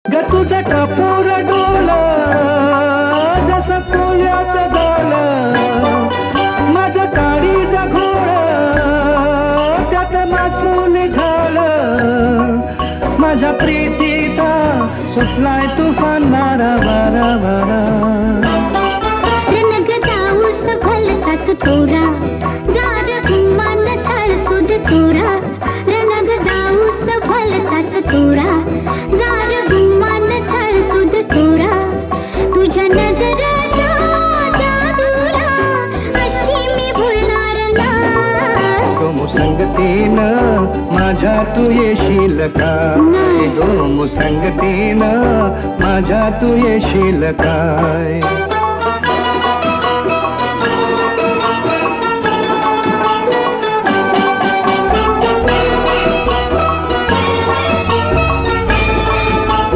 ग तुझं टपोर डोलं जसं कोल्याचं डोलं, माझं काळीचं घोडं त्यात मासून झालं, माझ्या प्रीतीचा सुटलाय तुफान वारा वारा वारा. रणग जाऊस भलताच थोरा, जार गुमान साळसुद थोरा. रणग जाऊस भलताच थोरा, जार गुमान साळसुद थोरा. तुझ्या नजरेचा जादूरा अशी मी भुलणार नाही. गो संगतीनं माझ्या तू येशील का? गो संगतीनं माझ्या तू येशील काय?